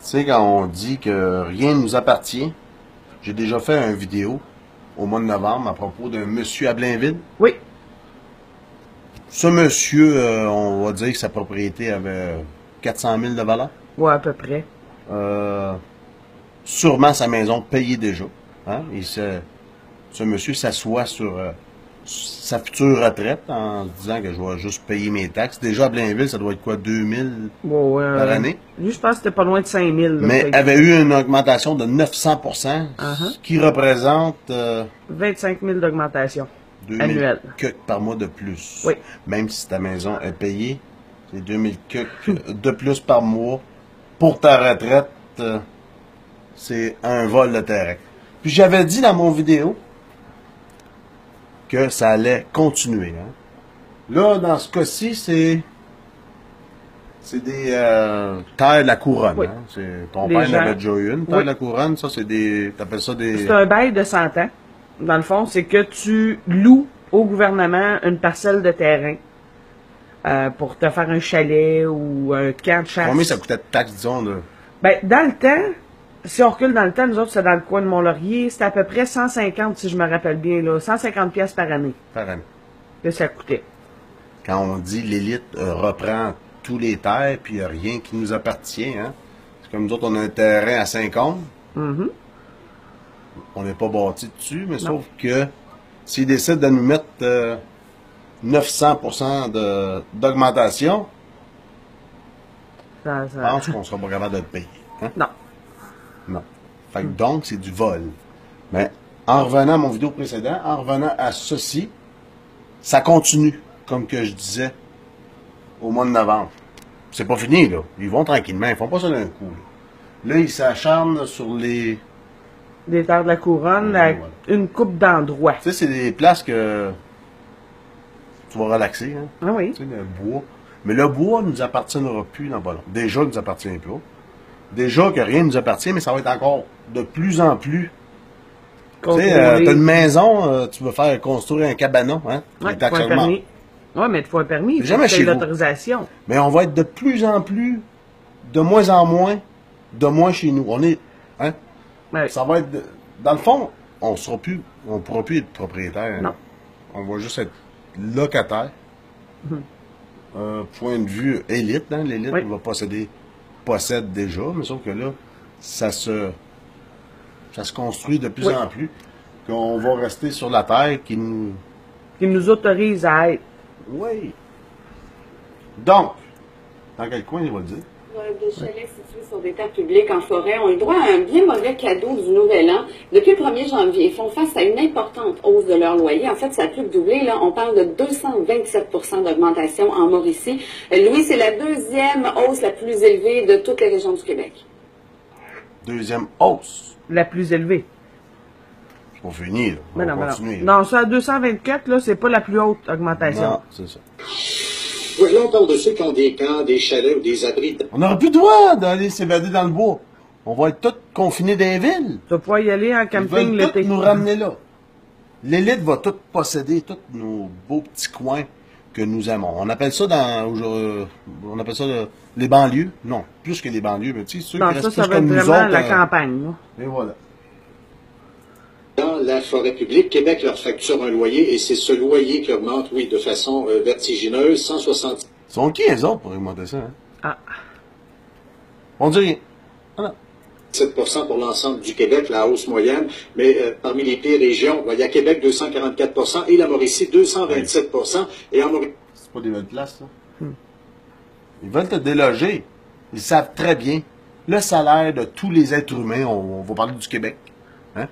sais, quand on dit que rien ne nous appartient, j'ai déjà fait une vidéo au mois de novembre à propos d'un monsieur à Blainville. Oui. Ce monsieur, on va dire que sa propriété avait 400 000 de valeur. Ouais, à peu près. Sûrement sa maison payée déjà. Hein? Et ce monsieur s'assoit sur sa future retraite en se disant que je vais juste payer mes taxes. Déjà à Blainville, ça doit être quoi, 2000 par année? Lui, je pense que c'était pas loin de 5000. Mais avait eu une augmentation de 900%, ce qui représente 25 000 d'augmentation 2000 annuelle. cucs par mois de plus. Oui. Même si ta maison est payée, c'est 2000 cucs de plus par mois pour ta retraite. C'est un vol de terrain. Puis j'avais dit dans mon vidéo que ça allait continuer. Hein. Là, dans ce cas-ci, c'est des terres de la couronne. Oui. Hein. Ton Les père gens... avait déjà eu une terre oui. de la couronne. Ça, c'est des... T'appelles ça des... C'est un bail de 100 ans. Dans le fond, c'est que tu loues au gouvernement une parcelle de terrain pour te faire un chalet ou un camp de chasse. Combien ça coûtait de taxes, disons, là? Ben, dans le temps, si on recule dans le temps, nous autres, c'est dans le coin de Mont-Laurier, c'était à peu près 150, si je me rappelle bien, là, 150 pièces par année. Par année. Que ça coûtait. Quand on dit l'élite reprend tous les terres, puis il n'y a rien qui nous appartient, hein? C'est comme nous autres, on a un terrain à 50. On n'est pas bâti dessus, mais sauf que s'ils décident de nous mettre 900% d'augmentation, je pense qu'on ne sera pas capable de le payer. Hein? Non. Non. Fait que donc, c'est du vol. Mais en revenant à mon vidéo précédent, en revenant à ceci, ça continue, comme que je disais, au mois de novembre. C'est pas fini, là. Ils vont tranquillement, ils font pas ça d'un coup. Là, ils s'acharnent sur les... Des terres de la couronne, avec une coupe d'endroits. Tu sais, c'est des places que tu vas relaxer, hein. Ah oui. Tu sais, le bois. Mais le bois ne nous appartiendra plus dans pas long. Déjà, il ne nous appartient pas. Déjà que rien ne nous appartient, mais ça va être encore de plus en plus. Tu sais, t'as une maison, tu veux faire construire un cabanon, hein? Ouais, il faut un permis. Oui, mais il faut un permis, il faut jamais chez l'autorisation. Mais on va être de plus en plus, de moins en moins, de moins chez nous. On est, hein? Ouais. Ça va être, dans le fond, on pourra plus être propriétaire. Non. Hein? On va juste être locataire. Point de vue élite, hein? L'élite va possède déjà, mais sauf que là, ça se construit de plus en plus, qu'on va rester sur la terre qui nous autorise à être. Oui. Donc, dans quel coin il va le dire? Des chalets situés sur des terres publiques en forêt ont eu droit à un bien mauvais cadeau du Nouvel An. Depuis le 1er janvier, ils font face à une importante hausse de leur loyer. En fait, ça a plus que doublé. Là, on parle de 227% d'augmentation en Mauricie. Louis, c'est la deuxième hausse la plus élevée de toutes les régions du Québec. Deuxième hausse? La plus élevée. C'est pas fini, là. On va continuer. Non, ça à 224, là, c'est pas la plus haute augmentation. Non, c'est ça. Oui, là, on parle de ceux qui ont des camps, des chalets ou des abris. On n'aura plus le droit d'aller s'évader dans le bois. On va être tous confinés dans les villes. Tu vas pouvoir y aller en camping l'été. Ils veulent tous nous ramener là. L'élite va tout posséder, tous nos beaux petits coins que nous aimons. On appelle ça les banlieues. Non, plus que les banlieues, mais tu sais, ceux qui restent plus comme nous autres. Ça va être vraiment la campagne. Là. Et voilà. Dans la forêt publique, Québec leur facture un loyer et c'est ce loyer qui augmente, oui, de façon vertigineuse, 160. Ils sont qui, les autres, pour augmenter ça? Hein? Ah. On dit rien. Ah non. 7% pour l'ensemble du Québec, la hausse moyenne, mais parmi les pires régions, il y a Québec 244% et la Mauricie 227%. Et en Mauricie... C'est pas des belles places, ça. Ils veulent te déloger. Ils savent très bien le salaire de tous les êtres humains. On va parler du Québec. Hein?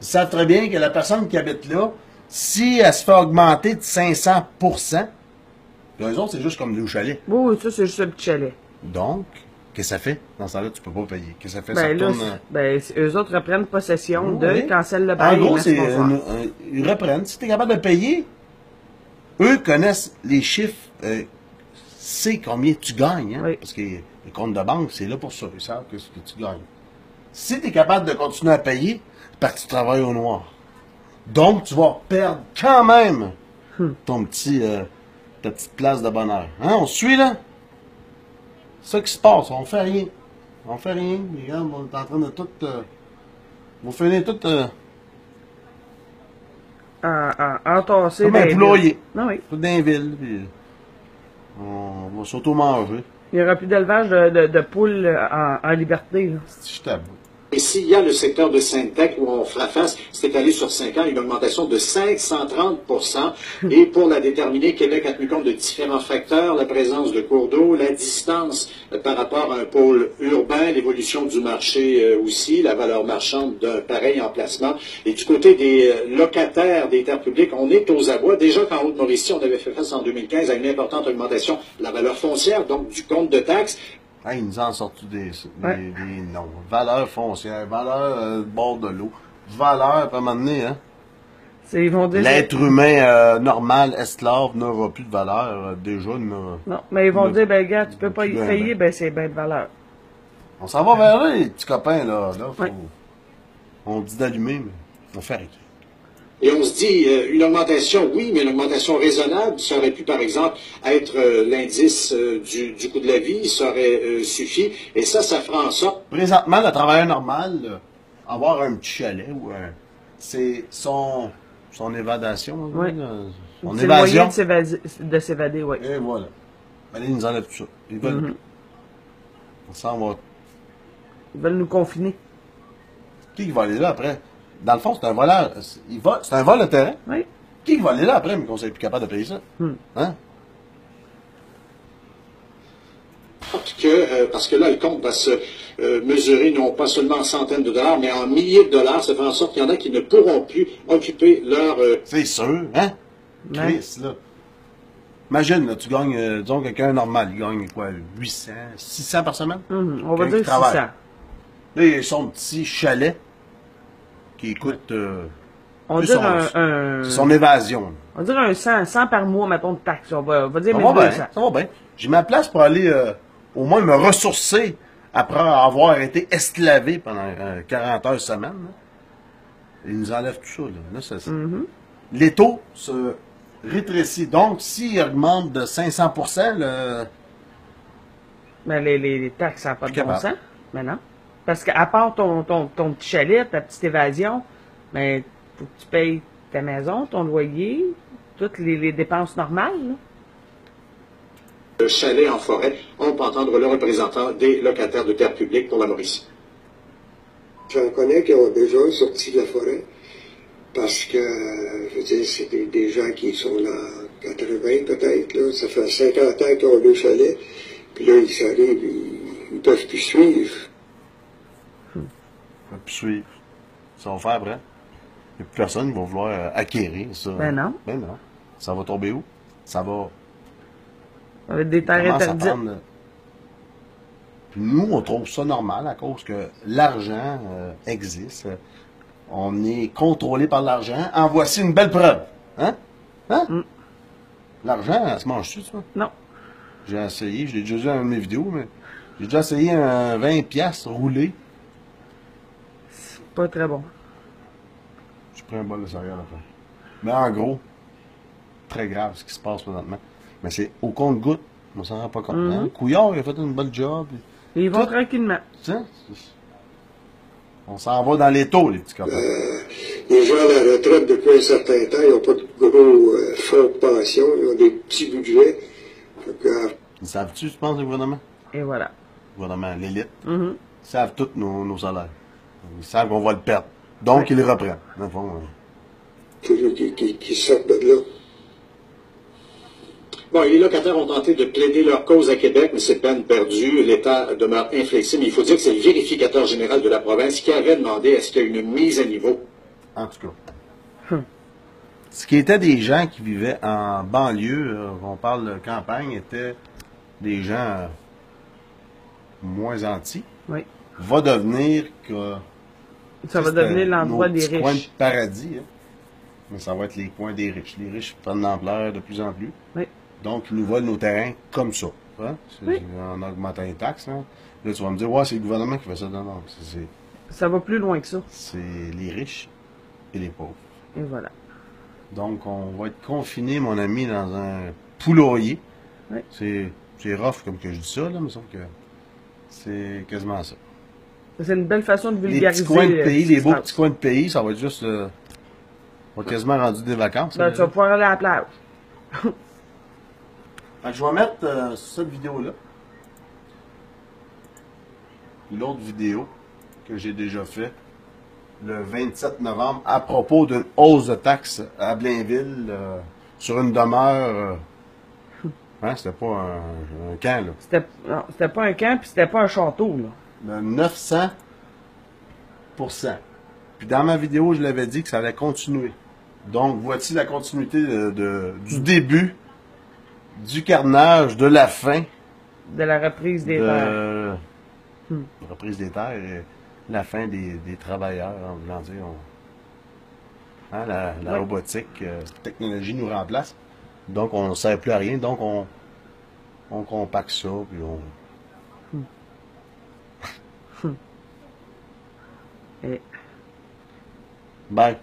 Ils savent très bien que la personne qui habite là, si elle se fait augmenter de 500%, puis eux autres, c'est juste comme le chalet. Oui, ça, c'est juste un petit chalet. Donc, qu'est-ce que ça fait? Dans ce temps-là, tu peux pas payer. Qu'est-ce que ça fait? Ben, ça là, retourne... eux autres reprennent possession de, cancellent le bail. En gros, ils reprennent. Si tu es capable de payer, eux connaissent les chiffres, c'est combien tu gagnes. Hein? Parce que les comptes de banque, c'est là pour ça. Ils savent ce que tu gagnes. Si tu es capable de continuer à payer, c'est parce que tu travailles au noir. Donc, tu vas perdre quand même ton ta petite place de bonheur. Hein? On se suit, là? C'est ça qui se passe. On fait rien. On fait rien. Regarde, on est en train de tout... on finit tout... entasser comme un poulailler. Non, oui. Tout dans les villes, puis... on va s'auto-manger. Il n'y aura plus d'élevage de poules en liberté. Là. Je t'avoue. Ici, il y a le secteur de Sainte-Tech où on fera face, c'est étalé sur 5 ans, une augmentation de 530 Et pour la déterminer, Québec a tenu compte de différents facteurs, la présence de cours d'eau, la distance par rapport à un pôle urbain, l'évolution du marché aussi, la valeur marchande d'un pareil emplacement. Et du côté des locataires des terres publiques, on est aux abois. Déjà qu'en Haute-Mauricie, on avait fait face en 2015 à une importante augmentation de la valeur foncière, donc du compte de taxes. Ah, ils nous en sortent des noms. Valeur foncière, valeur bord de l'eau, valeur, à un moment donné, hein. Ils vont dire... L'être humain normal, esclave, n'aura plus de valeur. Déjà, non, mais ils vont dire, ben gars, tu peux pas y payer, ben c'est bien de valeur. On s'en va vers là, les petits copains, là. Faut... On dit d'allumer, mais on fait rien. Et on se dit, une augmentation, oui, mais une augmentation raisonnable, ça aurait pu, par exemple, être l'indice du coût de la vie, ça aurait suffi, et ça fera en sorte... Présentement, le travailleur normal, là, avoir un petit chalet, c'est son évadation, oui. Son c'est évasion. Le moyen de s'évader, oui. Et voilà. Ben, ils nous enlèvent tout ça. Ils veulent on s'en va. Ils veulent nous confiner. Qui va aller là après? Dans le fond, c'est un voleur. C'est un vol de terrain. Oui. Qui va aller là après, mais qu'on soit plus capable de payer ça? Hein? Parce que là, le compte va se mesurer non pas seulement en centaines de dollars, mais en milliers de dollars. Ça fait en sorte qu'il y en a qui ne pourront plus occuper leur... C'est sûr, hein? Chris, là. Imagine, là, tu gagnes, disons, quelqu'un normal, il gagne quoi, 800, 600 par semaine? On va dire 600. Là, il a son petit chalet qui coûte... on va dire son évasion. On va dire un 100 par mois, mettons, de taxes. On va dire 1200. Ça va bien. J'ai ma place pour aller au moins me ressourcer après avoir été esclavé pendant 40 heures semaine. Là. Ils nous enlèvent tout ça. Là. Les taux se rétrécissent. Donc, s'ils augmentent de 500%, mais les taxes, ça n'a pas de bon sens. Mais non. Parce qu'à part ton petit chalet, ta petite évasion, mais faut que tu payes ta maison, ton loyer, toutes les dépenses normales. Là. Le chalet en forêt, on peut entendre le représentant des locataires de terres publiques pour la Mauricie. J'en connais qui ont déjà sorti de la forêt parce que, je veux dire, c'est des gens qui sont là 80 peut-être, là. Ça fait 50 ans qu'ils ont le chalet, puis là, ils arrivent, ils peuvent plus suivre. Ils peuvent plus suivre. Ça va faire après. Il n'y a plus personne qui va vouloir acquérir ça. Ben non. Ben non. Ça va tomber où? Ça va... Ça va être des terres interdites. Nous, on trouve ça normal à cause que l'argent existe. On est contrôlé par l'argent. En voici une belle preuve. Hein? Hein? L'argent, ça se mange-tu, ça? Non. J'ai essayé, je l'ai déjà vu dans une de mes vidéos, mais j'ai déjà essayé un 20$ roulé. C'est pas très bon. J'ai pris un bol de céréales après. Mais en gros, très grave ce qui se passe présentement. Mais c'est au compte-goutte. On s'en rend pas compte. Hein? Couillard, il a fait une bonne job. Et ils vont tranquillement. On s'en va dans les taux, les petits copains. Les gens à la retraite, depuis un certain temps, ils n'ont pas de gros fonds de pension. Ils ont des petits budgets. Ils savent-tu, tu penses, le gouvernement? Et voilà. Le gouvernement, l'élite. Ils savent tous nos salaires. Ils savent qu'on va le perdre. Donc, ils les reprennent. Dans le fond, qui sortent de là. Bon, et les locataires ont tenté de plaider leur cause à Québec, mais c'est peine perdue. L'État demeure inflexible. Il faut dire que c'est le vérificateur général de la province qui avait demandé à ce qu'il y ait une mise à niveau. En tout cas. Ce qui était des gens qui vivaient en banlieue, on parle de campagne, étaient des gens moins antis. Oui. Va devenir que... Ça va devenir l'endroit des riches. Coin de paradis, hein. Mais ça va être les coins des riches. Les riches prennent l'ampleur de plus en plus. Oui. Donc, ils nous volent nos terrains comme ça. Hein? En augmentant les taxes. Hein? Là, tu vas me dire, ouais, c'est le gouvernement qui fait ça. Non, non. Ça va plus loin que ça. C'est les riches et les pauvres. Et voilà. Donc, on va être confinés, mon ami, dans un poulailler. Oui. C'est rough comme que je dis ça, là, mais sauf que C'est quasiment ça. C'est une belle façon de Les vulgariser. petits coins de pays, les beaux petits petits coins de pays, ça va être juste... on va quasiment rendu des vacances. Ben, tu vas pouvoir aller à la plage. Je vais mettre cette vidéo-là. L'autre vidéo que j'ai déjà fait le 27 novembre à propos d'une hausse de taxes à Blainville sur une demeure. Hein, c'était pas un camp, là. C'était pas un camp, puis c'était pas un château, là. De 900%. Puis dans ma vidéo, je l'avais dit que ça allait continuer. Donc, voici la continuité du début, du carnage, de la fin. De la reprise des terres. Reprise des terres et la fin des travailleurs, en voulant dire. Hein, la robotique, la technologie nous remplace. Donc, on ne sert plus à rien. Donc, on compacte ça, puis on... Et... Bye.